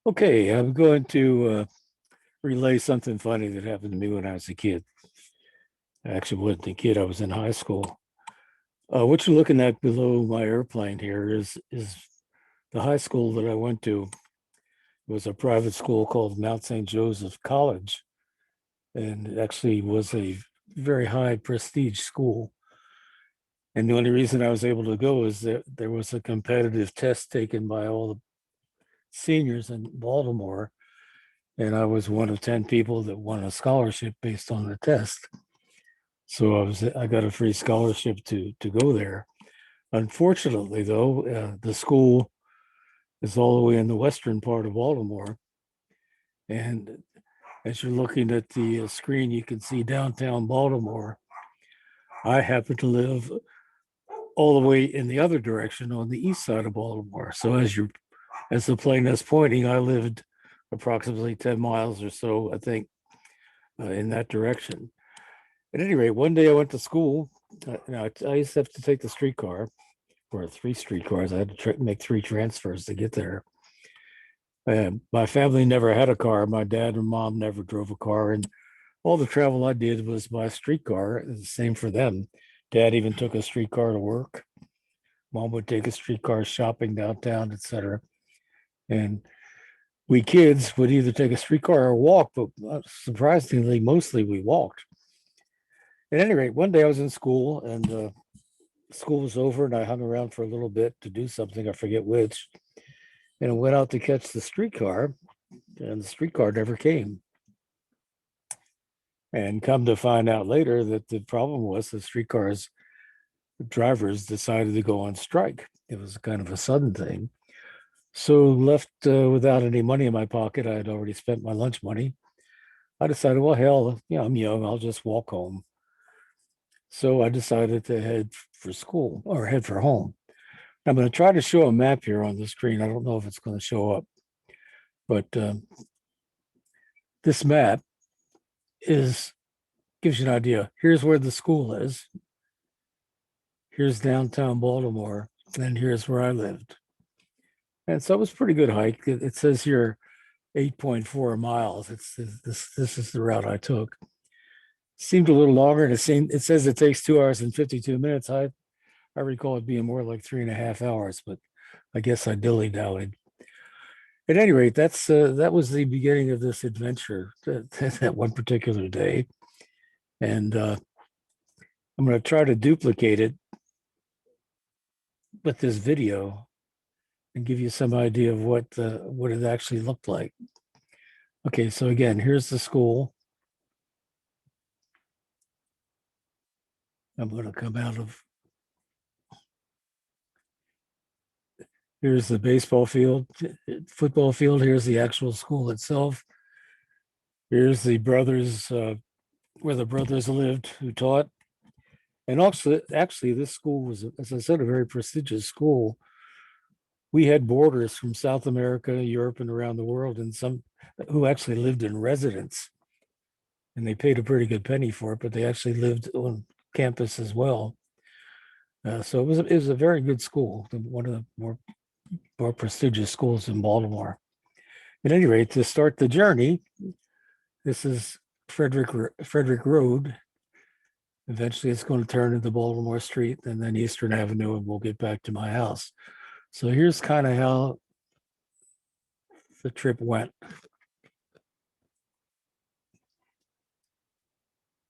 Okay, I'm going to relay something funny that happened to me when I was a kid. I actually wasn't a kid, I was in high school. What you're looking at below my airplane here is the high school that I went to. It was a private school called Mount St. Joseph College, and it actually was a very high prestige school. And the only reason I was able to go is that there was a competitive test taken by all the seniors in Baltimore, and I was one of 10 people that won a scholarship based on the test. So I got a free scholarship to go there. Unfortunately, though, the school is all the way in the western part of Baltimore, and as you're looking at the screen, you can see downtown Baltimore. I happen to live all the way in the other direction on the east side of Baltimore. So as the plane is pointing, I lived approximately 10 miles or so, I think, in that direction. At any rate, one day I went to school. I used to have to take the streetcar, or three streetcars. I had to make three transfers to get there. And my family never had a car. My dad and mom never drove a car, and all the travel I did was by streetcar. The same for them. Dad even took a streetcar to work. Mom would take a streetcar shopping downtown, etc. And we kids would either take a streetcar or walk, but surprisingly, mostly we walked. At any rate, one day I was in school and school was over and I hung around for a little bit to do something, I forget which, and I went out to catch the streetcar, and the streetcar never came. And come to find out later that the problem was the streetcar's drivers decided to go on strike. It was kind of a sudden thing. So left without any money in my pocket, I had already spent my lunch money. I decided, well, hell, I'm young, I'll just walk home. So I decided to head for school or head for home. I'm going to try to show a map here on the screen. I don't know if it's going to show up, but this map is gives you an idea. Here's where the school is. Here's downtown Baltimore, and here's where I lived. And so it was a pretty good hike. It says here 8.4 miles. This is the route I took. Seemed a little longer, and it says it takes 2 hours and 52 minutes. I recall it being more like 3.5 hours, but I guess I dilly dallied. At any rate, that was the beginning of this adventure that one particular day, and I'm going to try to duplicate it with this video and give you some idea of what it actually looked like. Okay, so again, here's the school. I'm going to come out of. Here's the baseball field, football field. Here's the actual school itself. Here's the brothers, where the brothers lived who taught. And also, actually, this school was, as I said, a very prestigious school. We had boarders from South America, Europe, and around the world, and some who actually lived in residence. And they paid a pretty good penny for it, but they actually lived on campus as well. So it was a very good school, one of the more prestigious schools in Baltimore. At any rate, to start the journey, this is Frederick Road. Eventually, it's going to turn into Baltimore Street and then Eastern Avenue, and we'll get back to my house. So here's kind of how the trip went.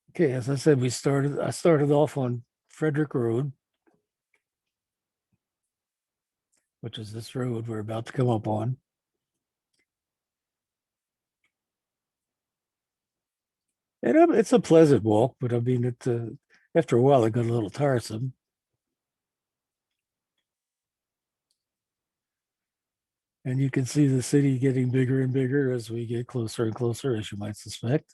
Okay, as I said, I started off on Frederick Road, which is this road we're about to come up on. And it's a pleasant walk, but I mean, after a while, it got a little tiresome. And you can see the city getting bigger and bigger as we get closer and closer, as you might suspect.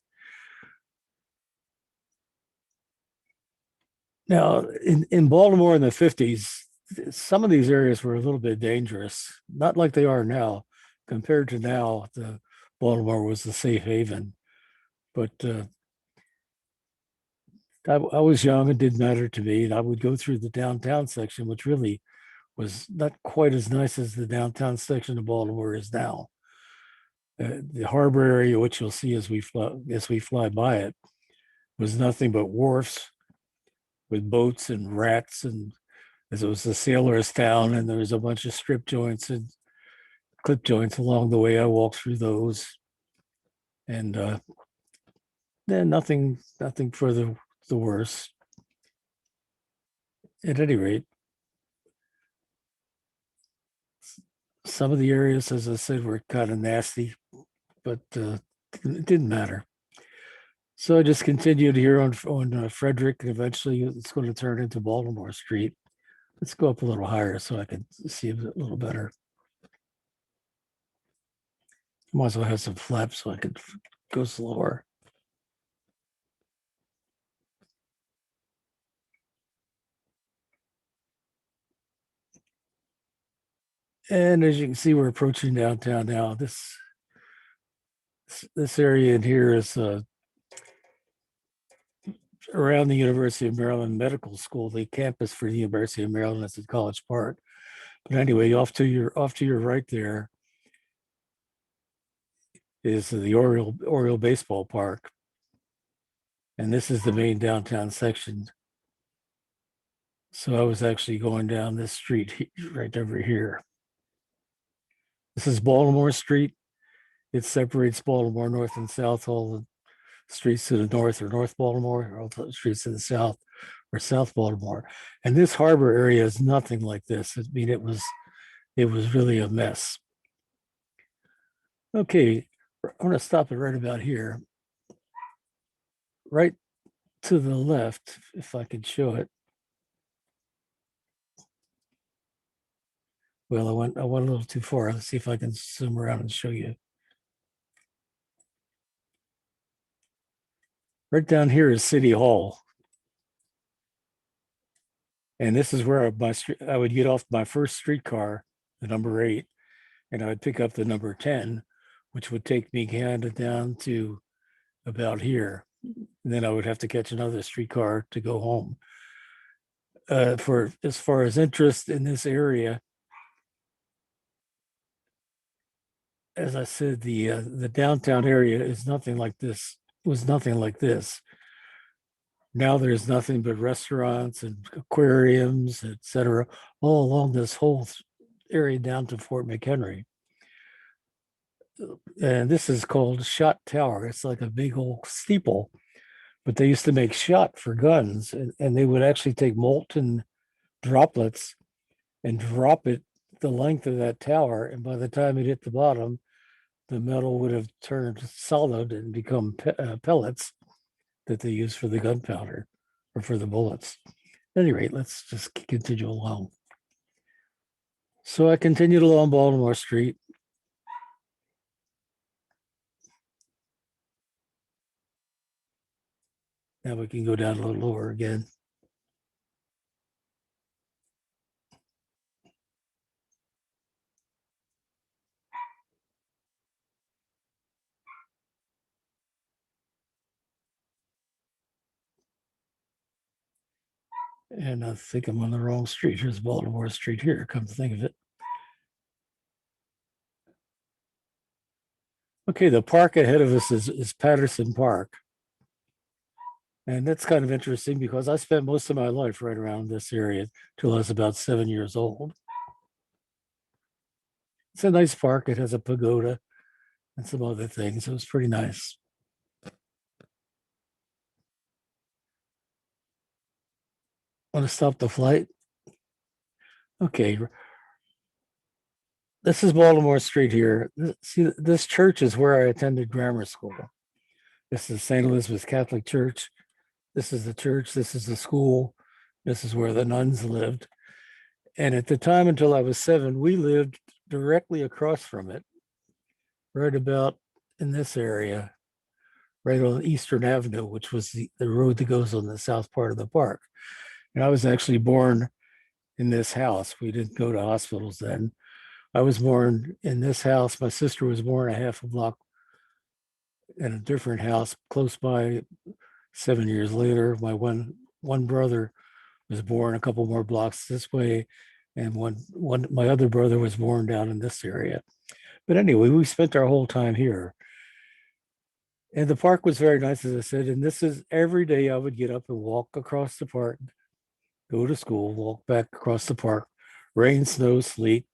Now, in Baltimore in the 50s, some of these areas were a little bit dangerous, not like they are now. Compared to now, the Baltimore was the safe haven. But I was young, it didn't matter to me. And I would go through the downtown section, which really was not quite as nice as the downtown section of Baltimore is now. The harbor area, which you'll see as we fly by it, was nothing but wharfs with boats and rats, and as it was a sailor's town, and there was a bunch of strip joints and clip joints along the way. I walked through those, and then nothing for the worse. At any rate, some of the areas, as I said, were kind of nasty, but it didn't matter. So I just continued here on Frederick, and eventually it's going to turn into Baltimore Street. Let's go up a little higher so I can see a little better. Might as well have some flaps so I could go slower. And as you can see, we're approaching downtown now. This area in here is around the University of Maryland Medical School. The campus for the University of Maryland is at College Park. But anyway, off to your right there is the Oriole Baseball Park. And this is the main downtown section. So I was actually going down this street right over here. This is Baltimore Street. It separates Baltimore north and south. All the streets to the north are North Baltimore, all the streets to the south are South Baltimore. And this harbor area is nothing like this. I mean, it was really a mess. Okay, I'm going to stop it right about here. Right to the left, if I could show it. Well, I went a little too far. Let's see if I can zoom around and show you. Right down here is City Hall. And this is where I would get off my first streetcar, the number 8, and I would pick up the number 10, which would take me kind of down to about here. And then I would have to catch another streetcar to go home. For as far as interest in this area, as I said, the downtown area is nothing like this. Was nothing like this. Now there's nothing but restaurants and aquariums, etc., all along this whole area down to Fort McHenry. And this is called Shot Tower. It's like a big old steeple, but they used to make shot for guns, and they would actually take molten droplets and drop it the length of that tower. And by the time it hit the bottom, the metal would have turned solid and become pellets that they use for the gunpowder or for the bullets. At any rate, let's just continue along. So I continued along Baltimore Street. Now we can go down a little lower again. And I think I'm on the wrong street. Here's Baltimore Street here, come to think of it. Okay, the park ahead of us is Patterson Park. And that's kind of interesting because I spent most of my life right around this area till I was about 7 years old. It's a nice park. It has a pagoda and some other things. It was pretty nice. Want to stop the flight? Okay. This is Baltimore Street here. See, this church is where I attended grammar school. This is St. Elizabeth Catholic Church. This is the church. This is the school. This is where the nuns lived. And at the time until I was 7, we lived directly across from it, right about in this area, right on Eastern Avenue, which was the road that goes on the south part of the park. And I was actually born in this house. We didn't go to hospitals then. I was born in this house. My sister was born a half a block in a different house close by 7 years later. My one brother was born a couple more blocks this way, and my other brother was born down in this area. But anyway, we spent our whole time here. And the park was very nice, as I said. And this is every day I would get up and walk across the park, go to school, walk back across the park, rain, snow, sleet,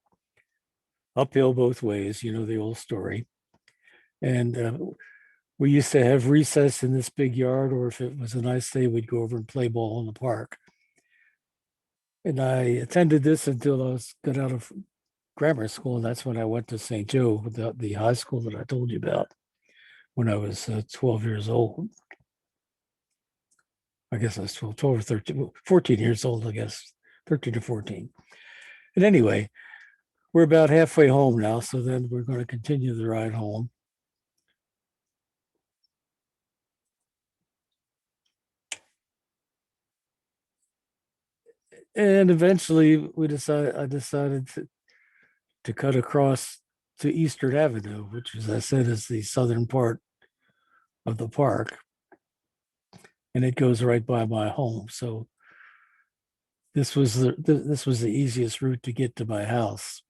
uphill both ways, you know, the old story. And we used to have recess in this big yard, or if it was a nice day, we'd go over and play ball in the park. And I attended this until I got out of grammar school. And that's when I went to St. Joe, the high school that I told you about when I was 12 years old. I guess I was 12 or 13, 14 years old, I guess, 13 to 14. And anyway, we're about halfway home now. So then we're going to continue the ride home. And eventually I decided to cut across to Eastern Avenue, which, as I said, is the southern part of the park. And it goes right by my home. So this was the easiest route to get to my house.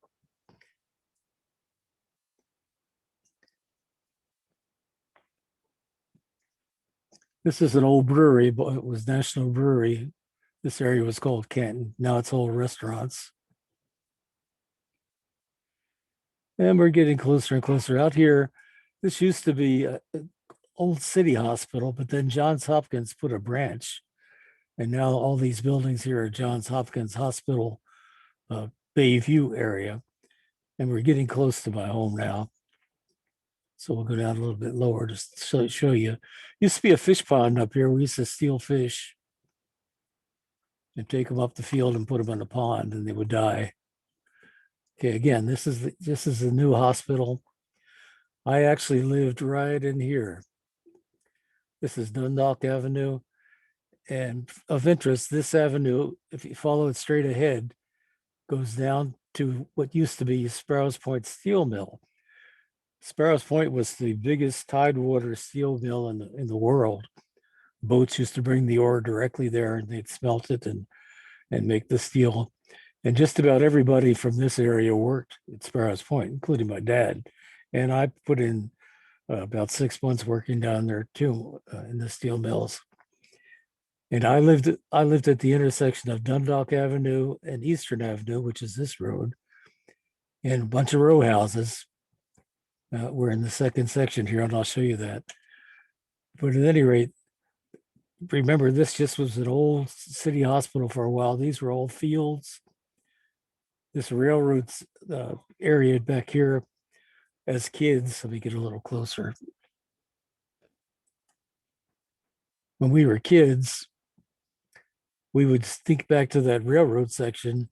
This is an old brewery, but it was National Brewery. This area was called Canton. Now it's all restaurants. And we're getting closer and closer out here. This used to be an old city hospital, but then Johns Hopkins put a branch. And now all these buildings here are Johns Hopkins Hospital, Bayview area. And we're getting close to my home now. So we'll go down a little bit lower just to show you. Used to be a fish pond up here. We used to steal fish and take them up the field and put them in the pond, and they would die. Okay, again, this is the new hospital. I actually lived right in here. This is Dundalk Avenue. And of interest, this avenue, if you follow it straight ahead, goes down to what used to be Sparrows Point Steel Mill. Sparrows Point was the biggest tidewater steel mill in the world. Boats used to bring the ore directly there, and they'd smelt it and make the steel. And just about everybody from this area worked at Sparrows Point, including my dad. And I put in about 6 months working down there too, in the steel mills. And I lived at the intersection of Dundalk Avenue and Eastern Avenue, which is this road, and a bunch of row houses. We're in the second section here, and I'll show you that. But at any rate, remember, this just was an old city hospital for a while. These were all fields. This railroad area back here, as kids, let me get a little closer. When we were kids, we would think back to that railroad section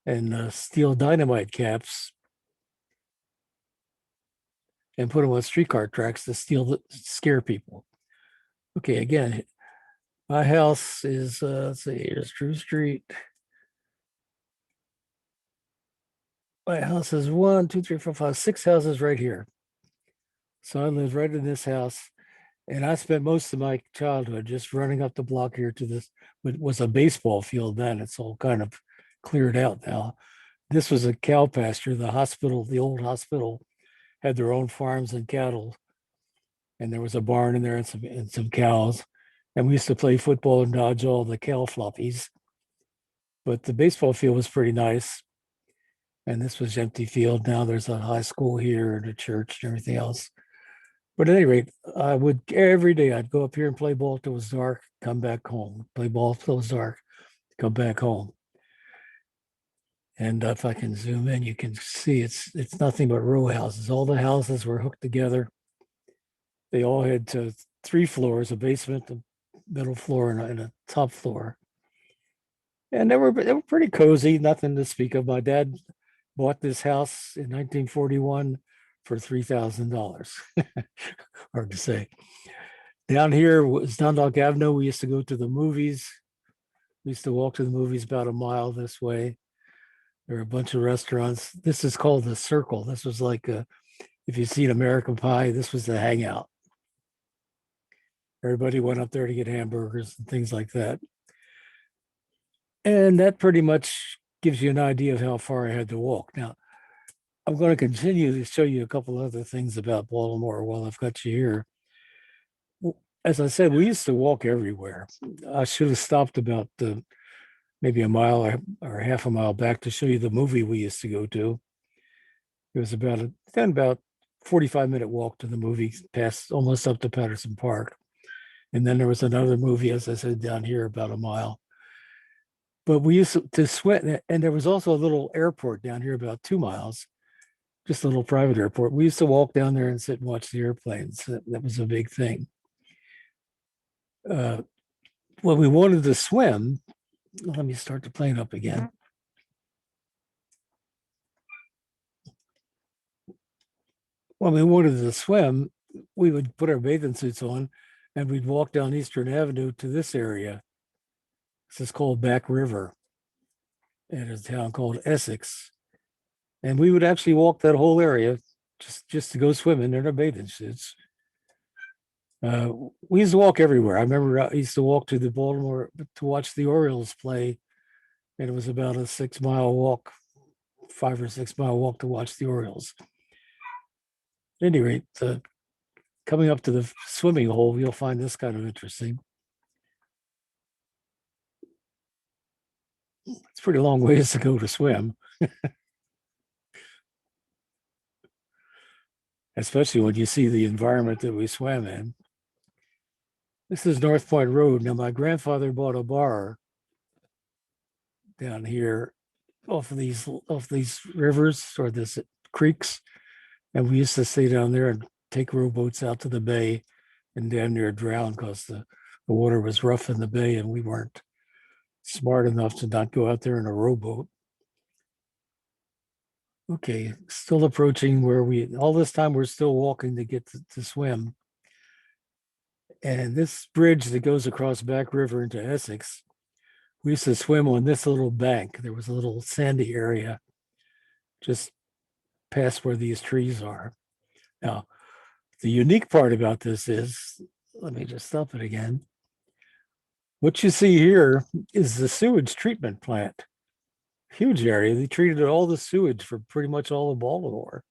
and steal dynamite caps and put them on streetcar tracks to scare people. Okay, again, my house is, let's see, here's True Street. My house is 1, 2, 3, 4, 5, 6 houses right here. So I live right in this house. And I spent most of my childhood just running up the block here to this, what was a baseball field then. It's all kind of cleared out now. This was a cow pasture. The hospital, the old hospital, had their own farms and cattle. And there was a barn in there and some cows. And we used to play football and dodge all the cow floppies. But the baseball field was pretty nice. And this was empty field. Now there's a high school here and a church and everything else. But at any rate, I would every day I'd go up here and play ball till it was dark, come back home, play ball till it was dark, come back home. And if I can zoom in, you can see it's nothing but row houses. All the houses were hooked together. They all had 3 floors, a basement, a middle floor, and a top floor. And they were pretty cozy, nothing to speak of. My dad bought this house in 1941 for $3,000. Hard to say. Down here was Dundalk Avenue. We used to go to the movies. We used to walk to the movies about a mile this way. There are a bunch of restaurants. This is called the Circle. This was like if you've seen American Pie, this was the hangout. Everybody went up there to get hamburgers and things like that. And that pretty much gives you an idea of how far I had to walk. Now, I'm going to continue to show you a couple other things about Baltimore while I've got you here. As I said, we used to walk everywhere. I should have stopped about maybe a mile or half a mile back to show you the movie we used to go to. It was about 45-minute walk to the movie, past almost up to Patterson Park. And then there was another movie, as I said, down here about a mile. But we used to swim, and there was also a little airport down here about 2 miles, just a little private airport. We used to walk down there and sit and watch the airplanes. That was a big thing. Uh, when we wanted to swim, let me start the plane up again. When we wanted to swim, we would put our bathing suits on and we'd walk down Eastern Avenue to this area. This is called Back River in a town called Essex. And we would actually walk that whole area just to go swimming in our bathing suits. We used to walk everywhere. I remember I used to walk to the Baltimore to watch the Orioles play, and it was about a 6-mile walk, 5 or 6 mile walk to watch the Orioles. At any rate, coming up to the swimming hole, you'll find this kind of interesting. It's a pretty long ways to go to swim, especially when you see the environment that we swam in. This is North Point Road. Now, my grandfather bought a bar down here off these rivers or this creeks, and we used to stay down there and take rowboats out to the bay and damn near drown because the water was rough in the bay and we weren't smart enough to not go out there in a rowboat. Okay, still approaching where all this time we're still walking to get to swim. And this bridge that goes across Back River into Essex, we used to swim on this little bank. There was a little sandy area just past where these trees are. Now, the unique part about this is, let me just stop it again. What you see here is the sewage treatment plant. Huge area. They treated all the sewage for pretty much all of Baltimore.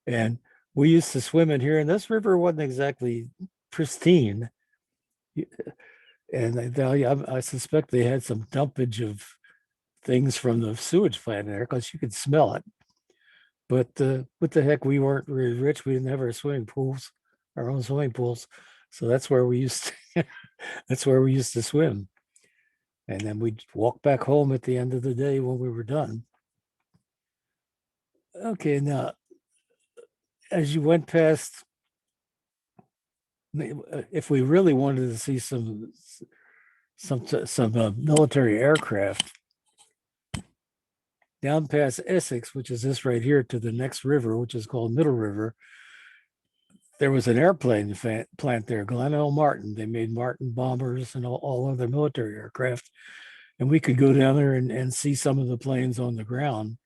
And we used to swim in here, and this river wasn't exactly pristine. And I suspect they had some dumpage of things from the sewage plant in there because you could smell it. But what the heck, we weren't really rich. We didn't have our own swimming pools. So that's where we used to, that's where we used to swim. And then we'd walk back home at the end of the day when we were done. Okay, now, as you went past, if we really wanted to see some military aircraft, down past Essex, which is this right here, to the next river, which is called Middle River, there was an airplane plant there, Glenn L. Martin. They made Martin bombers and all other military aircraft. And we could go down there and see some of the planes on the ground.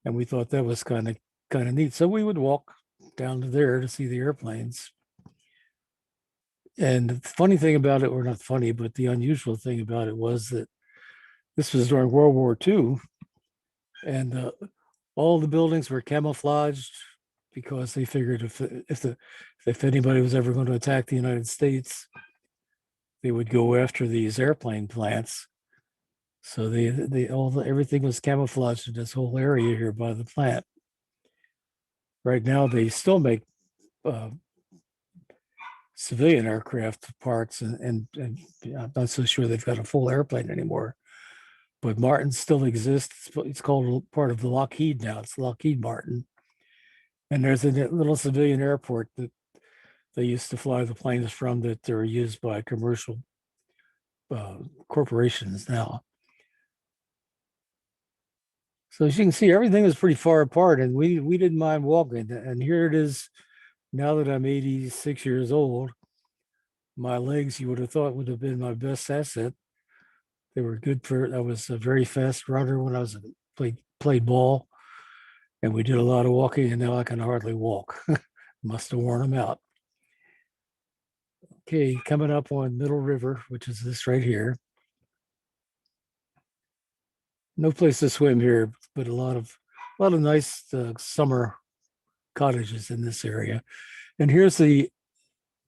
And we thought that was kind of neat. So we would walk down to there to see the airplanes. And the funny thing about it, or not funny, but the unusual thing about it was that this was during World War II. And all the buildings were camouflaged because they figured if anybody was ever going to attack the United States, they would go after these airplane plants. So everything was camouflaged in this whole area here by the plant. Right now, they still make civilian aircraft parts, and I'm not so sure they've got a full airplane anymore. But Martin still exists. It's called part of the Lockheed now. It's Lockheed Martin. And there's a little civilian airport that they used to fly the planes from that are used by commercial corporations now. So as you can see, everything is pretty far apart, and we didn't mind walking. And here it is, now that I'm 86 years old, my legs, you would have thought, would have been my best asset. They were good I was a very fast runner when I played ball, and we did a lot of walking, and now I can hardly walk. Must have worn them out. Okay, coming up on Middle River, which is this right here. No place to swim here, but a lot of a lot of nice summer cottages in this area. And here's the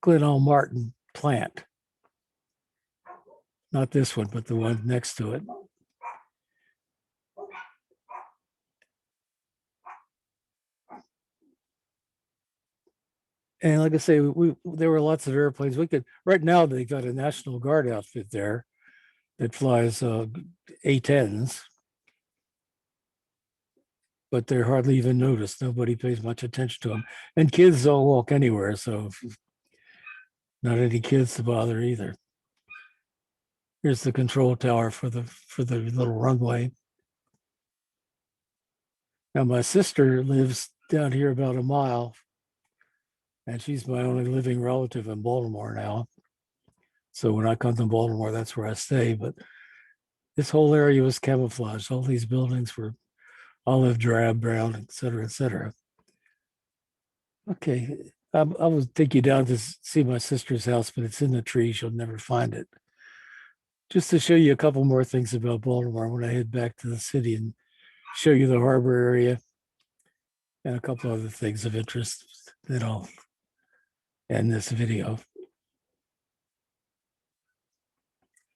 Glen Martin plant. Not this one, but the one next to it. And like I say, there were lots of airplanes. We could right now they've got a National Guard outfit there that flies A-10s, but they're hardly even noticed. Nobody pays much attention to them, and kids don't walk anywhere, so not any kids to bother either. Here's the control tower for the little runway. Now my sister lives down here about a mile, and she's my only living relative in Baltimore now. So when I come to Baltimore, that's where I stay. But this whole area was camouflaged. All these buildings were olive drab, brown, et cetera, et cetera. Okay, I will take you down to see my sister's house, but it's in the trees. You'll never find it. Just to show you a couple more things about Baltimore when I head back to the city and show you the harbor area and a couple other things of interest that I'll end this video.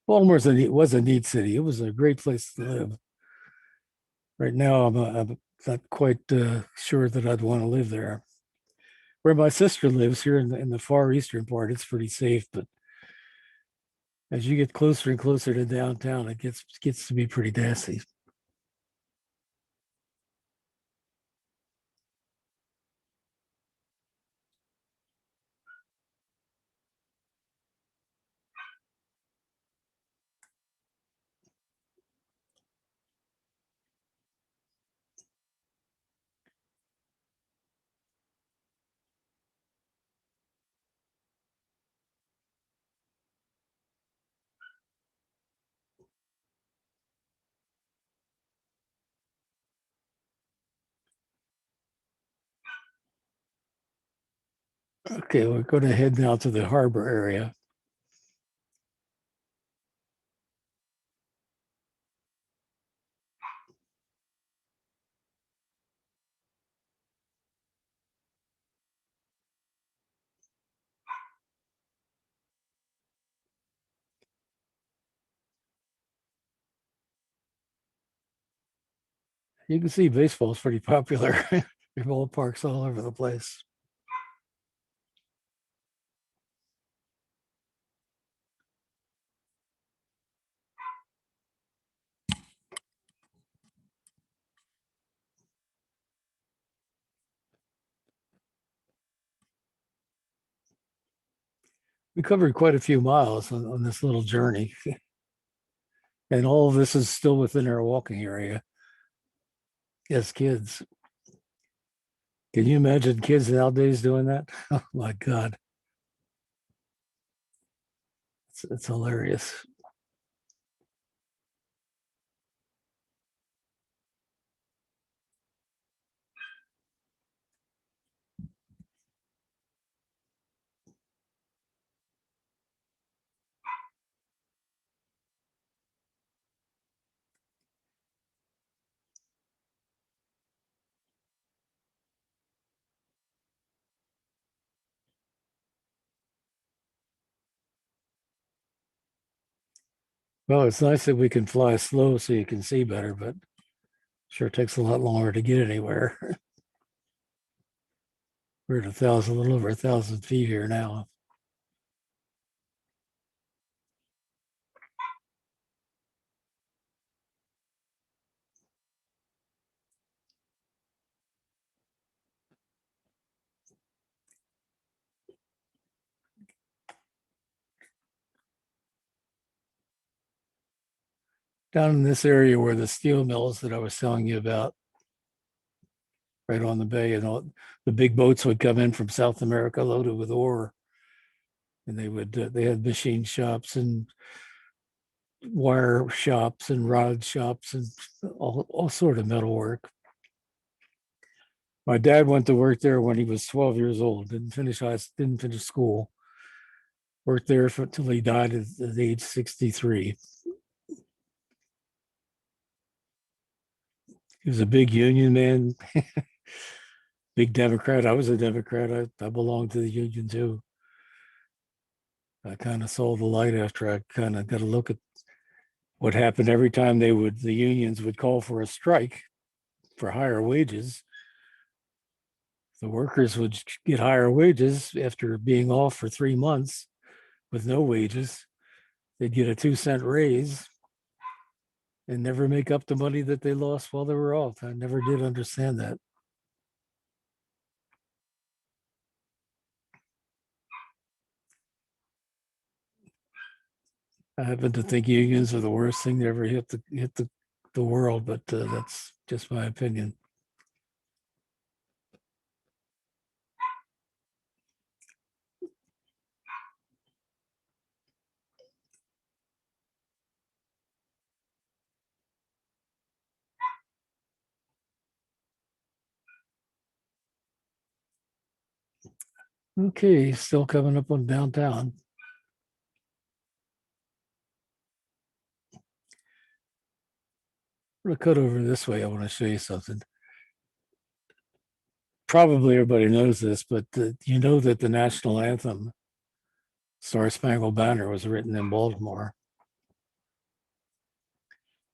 Baltimore was a neat city. It was a great place to live. Right now, I'm not quite sure that I'd want to live there. Where my sister lives here in the far eastern part, it's pretty safe. But as you get closer and closer to downtown, it gets to be pretty nasty. Okay, we're going to head now to the harbor area. You can see baseball is pretty popular. There are ballparks all over the place. We covered quite a few miles on this little journey. And all of this is still within our walking area as kids. Can you imagine kids nowadays doing that? Oh my God. It's hilarious. Well, it's nice that we can fly slow so you can see better, but sure takes a lot longer to get anywhere. We're at a little over 1,000 feet here now. Down in this area where the steel mills that I was telling you about, right on the bay, and all the big boats would come in from South America loaded with ore, and they had machine shops and wire shops and rod shops and all sort of metal work. My dad went to work there when he was 12 years old. Didn't finish school. Worked there until he died at age 63. He was a big union man, big Democrat. I was a Democrat. I belonged to the union too. I kind of saw the light after I kind of got a look at what happened every time the unions would call for a strike for higher wages. The workers would get higher wages after being off for 3 months with no wages. They'd get a 2-cent raise and never make up the money that they lost while they were off. I never did understand that. I happen to think unions are the worst thing to ever hit the world, but that's just my opinion. Okay, still coming up on downtown. I'm gonna cut over this way. I want to show you something. Probably everybody knows this, but you know that the national anthem, Star Spangled Banner, was written in Baltimore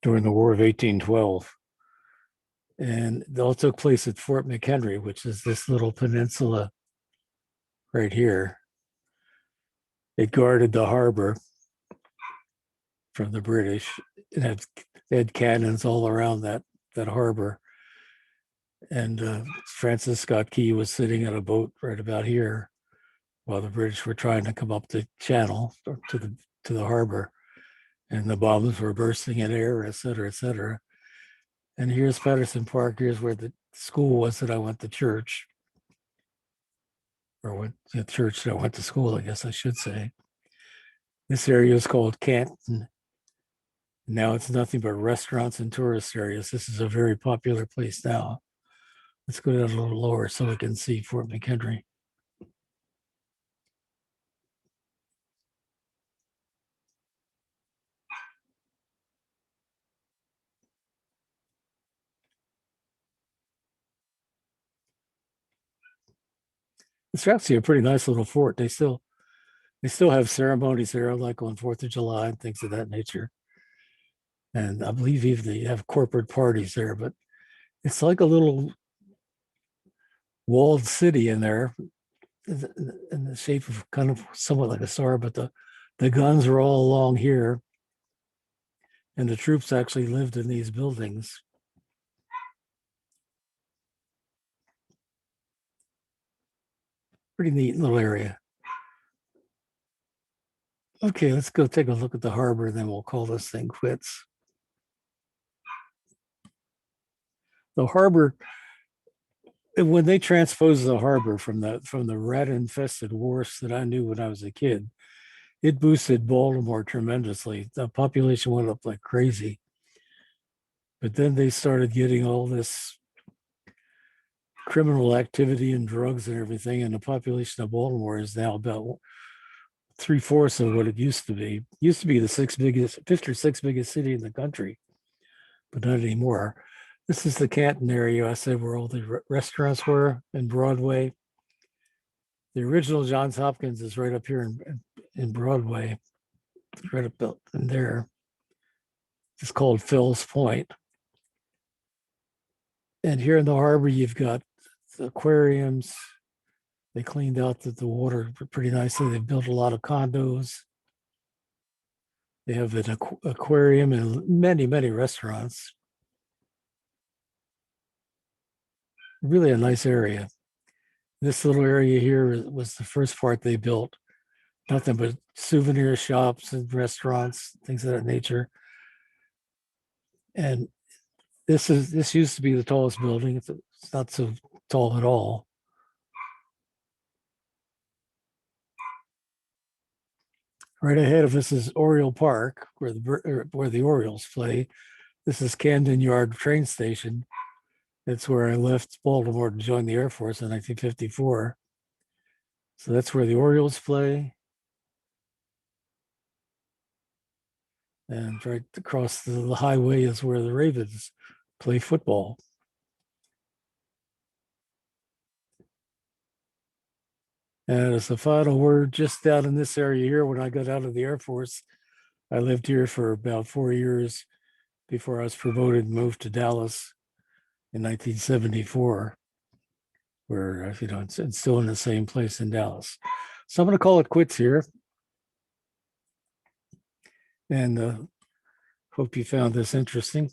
during the War of 1812. And it all took place at Fort McHenry, which is this little peninsula right here. It guarded the harbor from the British. They had cannons all around that harbor. And Francis Scott Key was sitting in a boat right about here while the British were trying to come up the channel or to the harbor, and the bombs were bursting in air, et cetera, et cetera. And here's Patterson Park. Here's where the school was that I went to church, or went the church that I went to school, I guess I should say. This area is called Canton. Now it's nothing but restaurants and tourist areas. This is a very popular place now. Let's go down a little lower so we can see Fort McHenry. It's actually a pretty nice little fort. They still have ceremonies there, like on 4th of July and things of that nature. And I believe even they have corporate parties there, but it's like a little walled city in there in the shape of kind of somewhat like a star, but the guns are all along here. And the troops actually lived in these buildings. Pretty neat little area. Okay, let's go take a look at the harbor, and then we'll call this thing quits. The harbor, when they transposed the harbor from the rat-infested wharfs that I knew when I was a kid, it boosted Baltimore tremendously. The population went up like crazy. But then they started getting all this criminal activity and drugs and everything, and the population of Baltimore is now about 3/4 of what it used to be. It used to be the fifth or sixth biggest city in the country, but not anymore. This is the Canton area I said where all the restaurants were in Broadway. The original Johns Hopkins is right up here in Broadway, right up in there. It's called Phil's Point. And here in the harbor, you've got the aquariums. They cleaned out the water pretty nicely. They built a lot of condos. They have an aquarium and many, many restaurants. Really a nice area. This little area here was the first part they built. Nothing but souvenir shops and restaurants, things of that nature. And this used to be the tallest building. It's not so tall at all. Right ahead of us is Oriole Park, where the Orioles play. This is Camden Yard train station. That's where I left Baltimore to join the Air Force in 1954. So that's where the Orioles play. And right across the highway is where the Ravens play football. And as a final word, just down in this area here, when I got out of the Air Force, I lived here for about 4 years before I was promoted and moved to Dallas in 1974, where, it's still in the same place in Dallas. So I'm going to call it quits here. And hope you found this interesting.